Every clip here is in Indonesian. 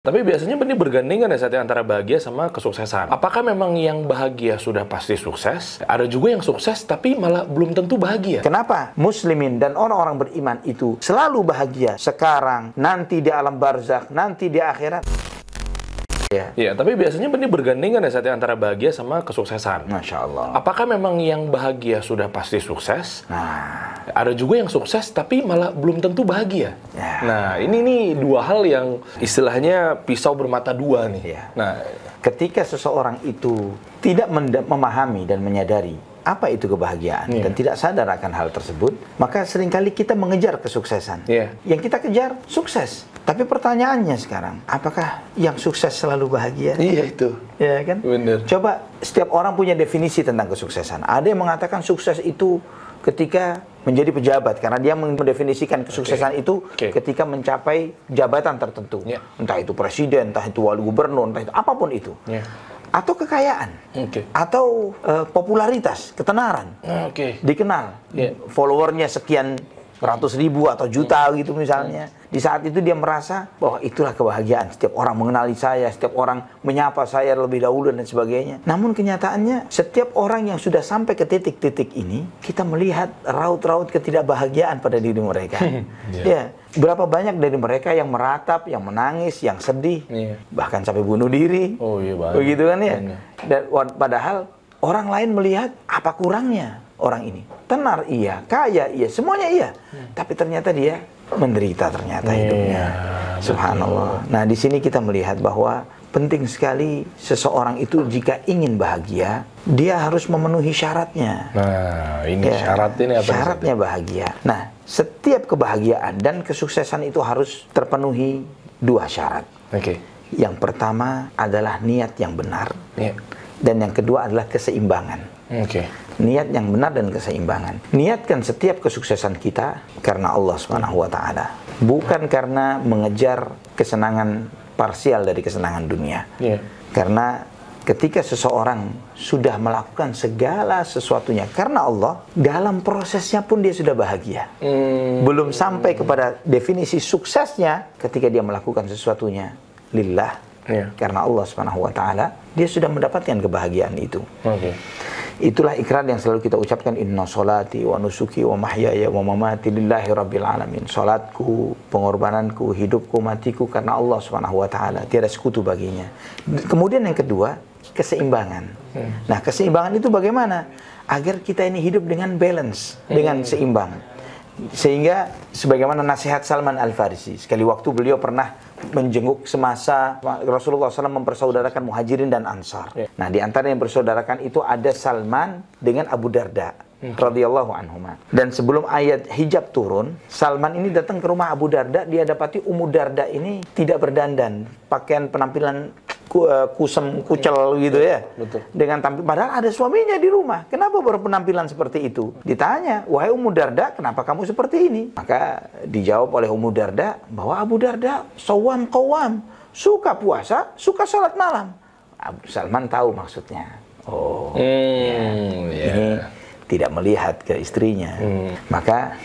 Tapi biasanya ini bergandengan ya saatnya antara bahagia sama kesuksesan. Apakah memang yang bahagia sudah pasti sukses? Ada juga yang sukses tapi malah belum tentu bahagia. Kenapa muslimin dan orang-orang beriman itu selalu bahagia sekarang, nanti di alam barzakh, nanti di akhirat? Ya, tapi biasanya ini bergandengan ya saatnya antara bahagia sama kesuksesan. Masya Allah. Apakah memang yang bahagia sudah pasti sukses? Nah, ada juga yang sukses tapi malah belum tentu bahagia. Ya. Nah, ini nih dua hal yang istilahnya pisau bermata dua nih. Ya. Nah, ketika seseorang itu tidak memahami dan menyadari apa itu kebahagiaan dan tidak sadar akan hal tersebut, maka seringkali kita mengejar kesuksesan. Yang kita kejar sukses. Tapi pertanyaannya sekarang, apakah yang sukses selalu bahagia? Iya itu. Ya kan? Bener. Coba, setiap orang punya definisi tentang kesuksesan. Ada yang mengatakan sukses itu ketika menjadi pejabat, karena dia mendefinisikan kesuksesan itu ketika mencapai jabatan tertentu. Entah itu presiden, entah itu wali gubernur, entah itu apapun itu. Atau kekayaan, atau popularitas, ketenaran, dikenal, followernya sekian ratus ribu atau juta gitu misalnya. Di saat itu dia merasa bahwa itulah kebahagiaan. Setiap orang mengenali saya, setiap orang menyapa saya lebih dahulu dan sebagainya. Namun kenyataannya setiap orang yang sudah sampai ke titik-titik ini, kita melihat raut-raut ketidakbahagiaan pada diri mereka. Ya, berapa banyak dari mereka yang meratap, yang menangis, yang sedih, bahkan sampai bunuh diri. Begitu kan ya? Dan padahal orang lain melihat apa kurangnya orang ini. Tenar iya, kaya iya, semuanya iya. Tapi ternyata dia menderita ternyata hidupnya. Subhanallah. Nah, di sini kita melihat bahwa penting sekali seseorang itu jika ingin bahagia, dia harus memenuhi syaratnya. Nah, ini syarat ini apa? Syaratnya bahagia. Nah, setiap kebahagiaan dan kesuksesan itu harus terpenuhi dua syarat. Yang pertama adalah niat yang benar. Dan yang kedua adalah keseimbangan. Niat yang benar dan keseimbangan. Niatkan setiap kesuksesan kita karena Allah Subhanahu wa Ta'ala, bukan karena mengejar kesenangan parsial dari kesenangan dunia. Karena ketika seseorang sudah melakukan segala sesuatunya karena Allah, dalam prosesnya pun dia sudah bahagia. Belum sampai kepada definisi suksesnya ketika dia melakukan sesuatunya lillah, karena Allah Subhanahu wa Ta'ala, dia sudah mendapatkan kebahagiaan itu. Itulah ikrar yang selalu kita ucapkan, inna sholati wa nusuki wa mahyaya wa mamati lillahi rabbil alamin. Salatku, pengorbananku, hidupku, matiku karena Allah Subhanahu wa Ta'ala, tiada sekutu baginya. Kemudian yang kedua, keseimbangan. Nah, keseimbangan itu bagaimana? Agar kita ini hidup dengan balance, dengan seimbang. Sehingga sebagaimana nasihat Salman Al-Farisi, sekali waktu beliau pernah menjenguk semasa Rasulullah SAW mempersaudarakan Muhajirin dan Ansar. Nah, di antara yang bersaudarakan itu ada Salman dengan Abu Darda radhiyallahu anhuma. Dan sebelum ayat hijab turun, Salman ini datang ke rumah Abu Darda. Dia dapati Ummu Darda ini tidak berdandan, pakaian penampilan kusem kucel gitu ya. Dengan tampil, padahal ada suaminya di rumah. Kenapa berpenampilan seperti itu? Ditanya, wahai Ummu Darda, kenapa kamu seperti ini? Maka dijawab oleh Ummu Darda bahwa Abu Darda sawam qawam, suka puasa, suka salat malam. Salman tahu maksudnya. Ini tidak melihat ke istrinya. Maka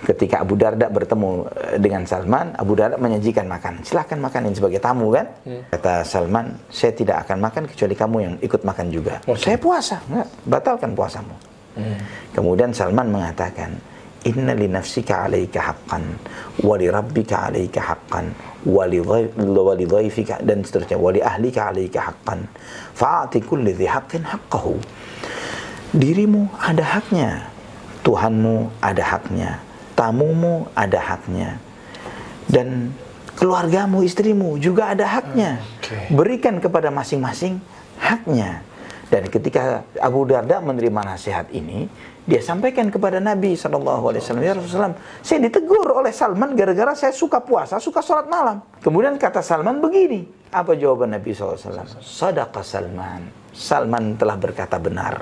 ketika Abu Darda bertemu dengan Salman, Abu Darda menyajikan makanan. Silahkan makanin sebagai tamu kan? Kata Salman, saya tidak akan makan kecuali kamu yang ikut makan juga. Saya puasa, enggak, batalkan puasamu. Kemudian Salman mengatakan, inna li nafsika alaika haqqan, wa li rabbika alaika haqqan, wa li dhaifika, dan seterusnya, wa li ahlika alaika haqqan, fa'ati kulli dhi haqqin haqqahu. Dirimu ada haknya, Tuhanmu ada haknya, tamumu ada haknya, dan keluargamu, istrimu juga ada haknya. Berikan kepada masing-masing haknya. Dan ketika Abu Darda menerima nasihat ini, dia sampaikan kepada Nabi SAW, ya Rasulullah, saya ditegur oleh Salman gara-gara saya suka puasa, suka sholat malam. Kemudian kata Salman begini, apa jawaban Nabi SAW? Sadaqa Salman, Salman telah berkata benar.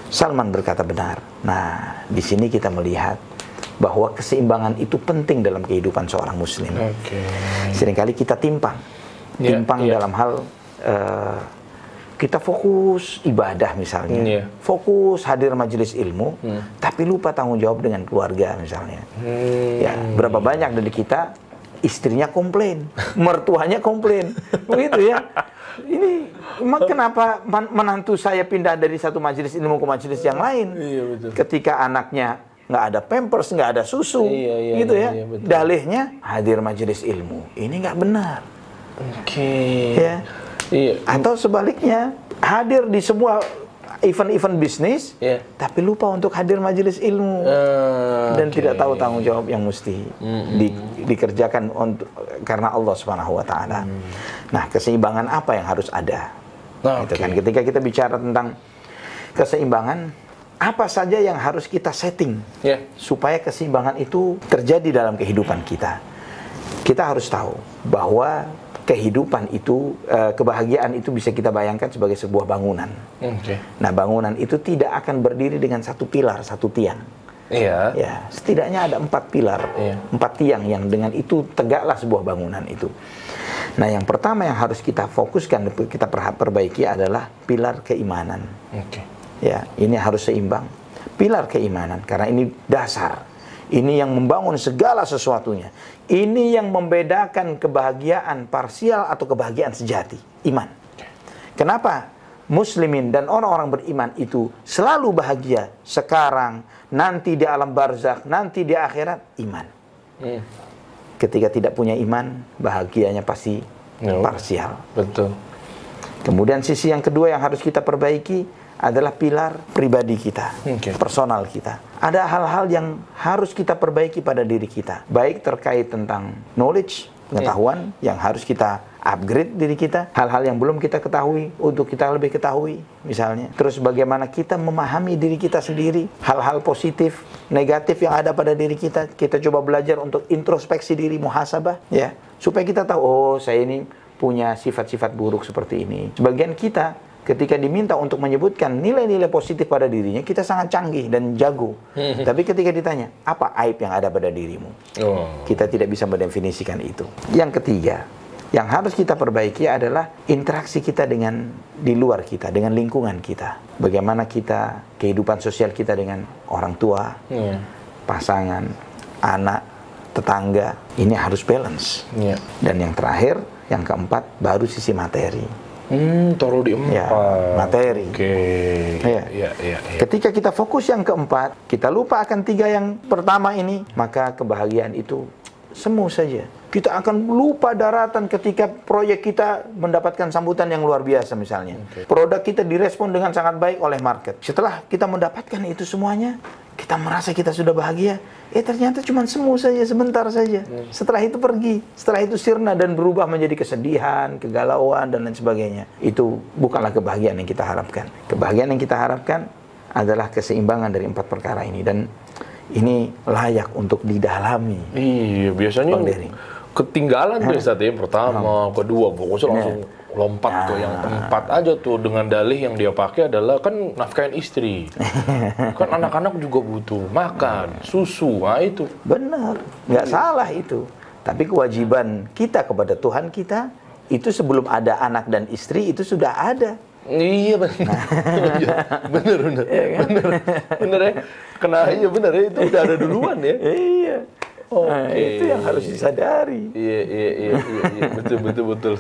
Salman berkata benar. Nah, di sini kita melihat bahwa keseimbangan itu penting dalam kehidupan seorang muslim. Seringkali kita timpang dalam hal kita fokus ibadah misalnya, fokus hadir majelis ilmu, tapi lupa tanggung jawab dengan keluarga misalnya. Berapa banyak dari kita istrinya komplain, mertuanya komplain, begitu ya. Ini emang kenapa menantu saya pindah dari satu majelis ilmu ke majelis yang lain? Iya, betul. Ketika anaknya nggak ada pampers, nggak ada susu, gitu ya. Dalihnya hadir majelis ilmu, ini nggak benar. Oke. Ya. Iya. Atau sebaliknya, hadir di semua event-event bisnis, tapi lupa untuk hadir majelis ilmu dan tidak tahu tanggung jawab yang mesti dikerjakan untuk karena Allah Subhanahu Wa Taala. Nah, keseimbangan apa yang harus ada? Itu kan ketika kita bicara tentang keseimbangan, apa saja yang harus kita setting supaya keseimbangan itu terjadi dalam kehidupan kita? Kita harus tahu bahwa kehidupan itu, kebahagiaan itu bisa kita bayangkan sebagai sebuah bangunan. Nah, bangunan itu tidak akan berdiri dengan satu pilar, satu tiang. Ya, setidaknya ada 4 pilar, 4 tiang yang dengan itu tegaklah sebuah bangunan itu. Nah, yang pertama yang harus kita fokuskan, kita perbaiki adalah pilar keimanan. Ya, ini harus seimbang. Pilar keimanan, karena ini dasar. Ini yang membangun segala sesuatunya. Ini yang membedakan kebahagiaan parsial atau kebahagiaan sejati. Iman. Kenapa muslimin dan orang-orang beriman itu selalu bahagia sekarang, nanti di alam barzakh, nanti di akhirat? Iman. Ketika tidak punya iman, bahagianya pasti parsial. Betul. Kemudian sisi yang kedua yang harus kita perbaiki adalah pilar pribadi kita, personal kita. Ada hal-hal yang harus kita perbaiki pada diri kita. Baik terkait tentang knowledge, pengetahuan yang harus kita upgrade diri kita. Hal-hal yang belum kita ketahui, untuk kita lebih ketahui misalnya. Terus bagaimana kita memahami diri kita sendiri. Hal-hal positif, negatif yang ada pada diri kita. Kita coba belajar untuk introspeksi diri, muhasabah. Ya, supaya kita tahu, oh saya ini punya sifat-sifat buruk seperti ini. Sebagian kita ketika diminta untuk menyebutkan nilai-nilai positif pada dirinya, kita sangat canggih dan jago. Tapi ketika ditanya, apa aib yang ada pada dirimu? Kita tidak bisa mendefinisikan itu. Yang ketiga, yang harus kita perbaiki adalah interaksi kita dengan di luar kita, dengan lingkungan kita. Bagaimana kita, kehidupan sosial kita dengan orang tua, pasangan, anak, tetangga. Ini harus balance. Dan yang terakhir, yang keempat, baru sisi materi. Taruh di 4. Ya, materi. Ketika kita fokus yang keempat, kita lupa akan 3 yang pertama ini, maka kebahagiaan itu semu saja. Kita akan lupa daratan ketika proyek kita mendapatkan sambutan yang luar biasa misalnya. Produk kita direspon dengan sangat baik oleh market. Setelah kita mendapatkan itu semuanya, kita merasa kita sudah bahagia. Ternyata cuma semu saja, sebentar saja. Setelah itu pergi. Setelah itu sirna dan berubah menjadi kesedihan, kegalauan, dan lain sebagainya. Itu bukanlah kebahagiaan yang kita harapkan. Kebahagiaan yang kita harapkan adalah keseimbangan dari 4 perkara ini. Dan ini layak untuk didalami. Iya, biasanya ketinggalan tuh Ustaz ya. Pertama, kedua, fokusnya langsung lompat ke yang keempat aja tuh, dengan dalih yang dia pakai adalah kan nafkahin istri. Kan anak-anak juga butuh makan, susu, nah itu. Benar, nggak salah itu. Tapi kewajiban kita kepada Tuhan kita, itu sebelum ada anak dan istri, itu sudah ada. Iya benar. Benar. Benar ya. Iya benar ya, itu udah ada duluan ya. Iya. Itu yang harus disadari. Iya, betul.